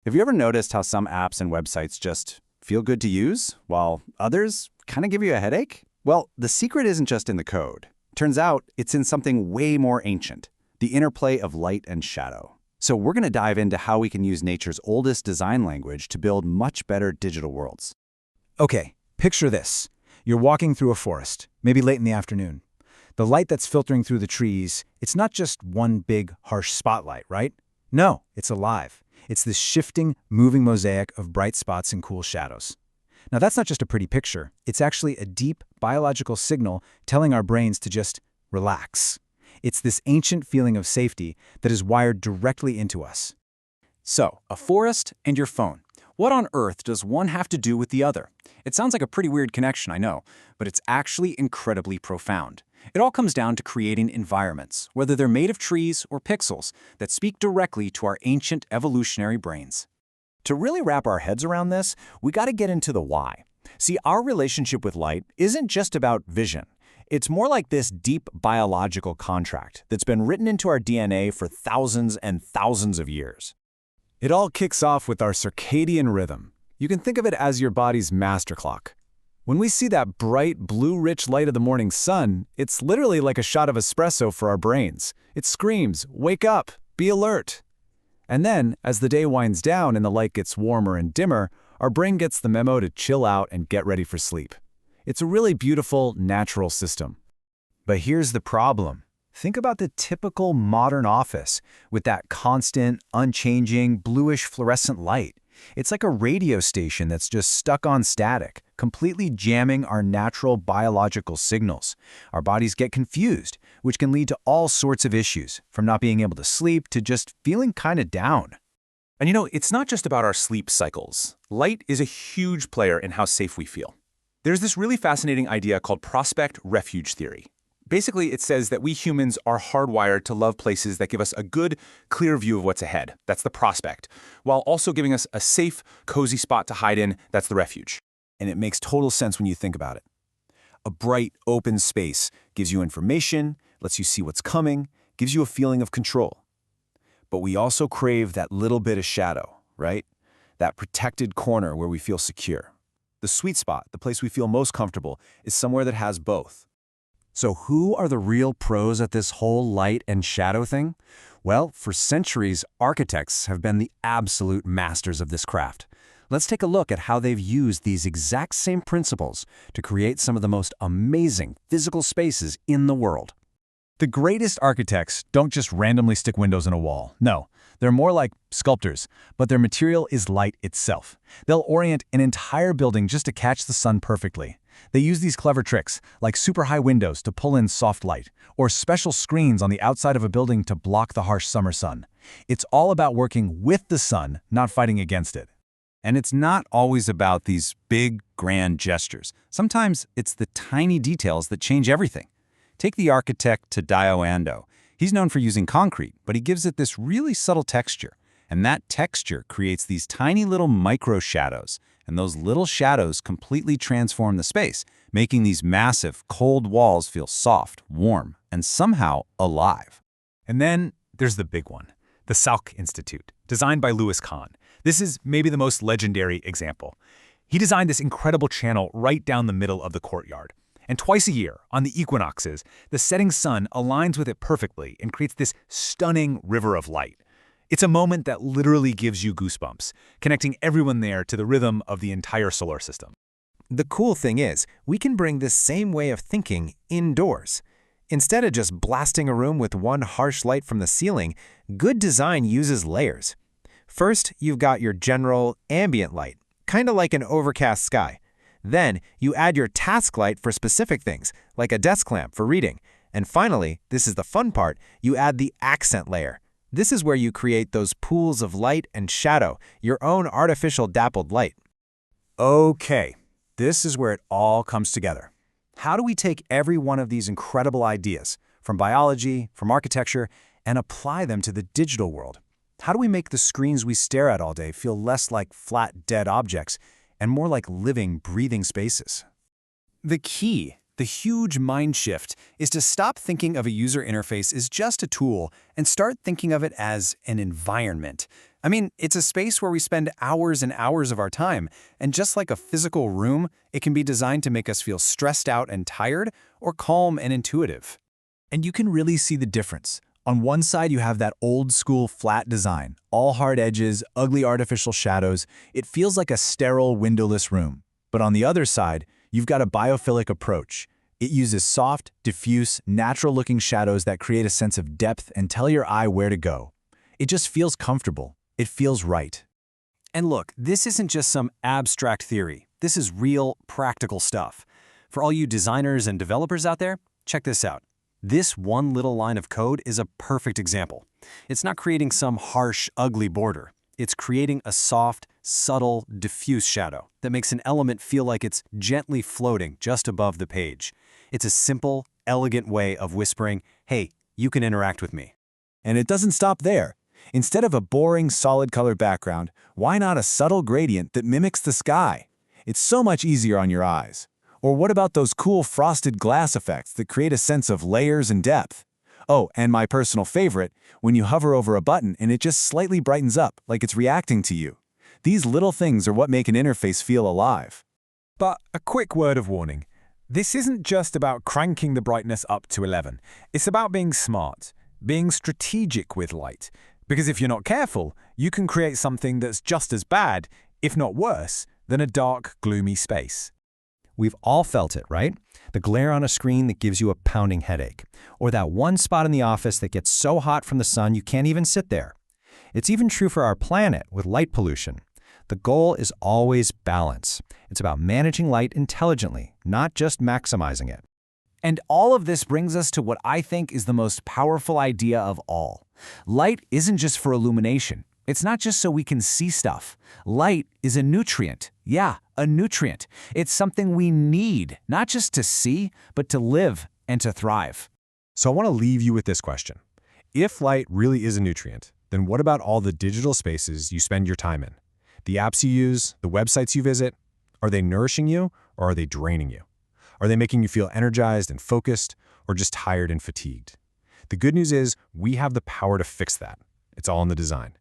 Have you ever noticed how some apps and websites just feel good to use, while others kind of give you a headache? Well, the secret isn't just in the code. Turns out it's in something way more ancient, the interplay of light and shadow. So we're going to dive into how we can use nature's oldest design language to build much better digital worlds. Okay, picture this. You're walking through a forest, maybe late in the afternoon. The light that's filtering through the trees, it's not just one big, harsh spotlight, right? No, it's alive. It's this shifting, moving mosaic of bright spots and cool shadows. Now, that's not just a pretty picture. It's actually a deep biological signal telling our brains to just relax. It's this ancient feeling of safety that is wired directly into us. So, a forest and your phone. What on earth does one have to do with the other? It sounds like a pretty weird connection, I know, but it's actually incredibly profound. It all comes down to creating environments, whether they're made of trees or pixels, that speak directly to our ancient evolutionary brains. To really wrap our heads around this, we got to get into the why. See, our relationship with light isn't just about vision. It's more like this deep biological contract that's been written into our DNA for thousands and thousands of years. It all kicks off with our circadian rhythm. You can think of it as your body's master clock. When we see that bright, blue-rich light of the morning sun, it's literally like a shot of espresso for our brains. It screams, "Wake up! Be alert!" And then, as the day winds down and the light gets warmer and dimmer, our brain gets the memo to chill out and get ready for sleep. It's a really beautiful, natural system. But here's the problem. Think about the typical modern office with that constant, unchanging, bluish fluorescent light. It's like a radio station that's just stuck on static, completely jamming our natural biological signals. Our bodies get confused, which can lead to all sorts of issues, from not being able to sleep to just feeling kind of down. And you know, it's not just about our sleep cycles. Light is a huge player in how safe we feel. There's this really fascinating idea called prospect refuge theory. Basically, it says that we humans are hardwired to love places that give us a good, clear view of what's ahead. That's the prospect, while also giving us a safe, cozy spot to hide in. That's the refuge. And it makes total sense when you think about it. A bright, open space gives you information, lets you see what's coming, gives you a feeling of control. But we also crave that little bit of shadow, right? That protected corner where we feel secure. The sweet spot, the place we feel most comfortable, is somewhere that has both. So who are the real pros at this whole light and shadow thing? Well, for centuries, architects have been the absolute masters of this craft. Let's take a look at how they've used these exact same principles to create some of the most amazing physical spaces in the world. The greatest architects don't just randomly stick windows in a wall. No, they're more like sculptors, but their material is light itself. They'll orient an entire building just to catch the sun perfectly. They use these clever tricks, like super high windows to pull in soft light, or special screens on the outside of a building to block the harsh summer sun. It's all about working with the sun, not fighting against it. And it's not always about these big, grand gestures. Sometimes it's the tiny details that change everything. Take the architect Tadao Ando. He's known for using concrete, but he gives it this really subtle texture. And that texture creates these tiny little micro shadows. And those little shadows completely transform the space, making these massive, cold walls feel soft, warm, and somehow alive. And then there's the big one, the Salk Institute, designed by Louis Kahn. This is maybe the most legendary example. He designed this incredible channel right down the middle of the courtyard. And twice a year, on the equinoxes, the setting sun aligns with it perfectly and creates this stunning river of light. It's a moment that literally gives you goosebumps, connecting everyone there to the rhythm of the entire solar system. The cool thing is, we can bring this same way of thinking indoors. Instead of just blasting a room with one harsh light from the ceiling, good design uses layers. First, you've got your general ambient light, kind of like an overcast sky. Then, you add your task light for specific things, like a desk lamp for reading. And finally, this is the fun part, you add the accent layer. This is where you create those pools of light and shadow, your own artificial dappled light. Okay, this is where it all comes together. How do we take every one of these incredible ideas, from biology, from architecture, and apply them to the digital world? How do we make the screens we stare at all day feel less like flat, dead objects and more like living, breathing spaces? The key, the huge mind shift, is to stop thinking of a user interface as just a tool and start thinking of it as an environment. I mean, it's a space where we spend hours and hours of our time, and just like a physical room, it can be designed to make us feel stressed out and tired, or calm and intuitive. And you can really see the difference. On one side, you have that old-school flat design, all hard edges, ugly artificial shadows. It feels like a sterile, windowless room. But on the other side, you've got a biophilic approach. It uses soft, diffuse, natural-looking shadows that create a sense of depth and tell your eye where to go. It just feels comfortable. It feels right. And look, this isn't just some abstract theory. This is real, practical stuff. For all you designers and developers out there, check this out. This one little line of code is a perfect example. It's not creating some harsh, ugly border. It's creating a soft, subtle, diffuse shadow that makes an element feel like it's gently floating just above the page. It's a simple, elegant way of whispering, hey, you can interact with me. And it doesn't stop there. Instead of a boring, solid color background, why not a subtle gradient that mimics the sky? It's so much easier on your eyes. Or what about those cool frosted glass effects that create a sense of layers and depth? Oh, and my personal favorite, when you hover over a button and it just slightly brightens up, like it's reacting to you. These little things are what make an interface feel alive. But a quick word of warning. This isn't just about cranking the brightness up to 11. It's about being smart, being strategic with light. Because if you're not careful, you can create something that's just as bad, if not worse, than a dark, gloomy space. We've all felt it, right? The glare on a screen that gives you a pounding headache. Or that one spot in the office that gets so hot from the sun you can't even sit there. It's even true for our planet with light pollution. The goal is always balance. It's about managing light intelligently, not just maximizing it. And all of this brings us to what I think is the most powerful idea of all. Light isn't just for illumination. It's not just so we can see stuff. Light is a nutrient. Yeah, a nutrient. It's something we need, not just to see, but to live and to thrive. So I want to leave you with this question. If light really is a nutrient, then what about all the digital spaces you spend your time in? The apps you use, the websites you visit, are they nourishing you or are they draining you? Are they making you feel energized and focused or just tired and fatigued? The good news is we have the power to fix that. It's all in the design.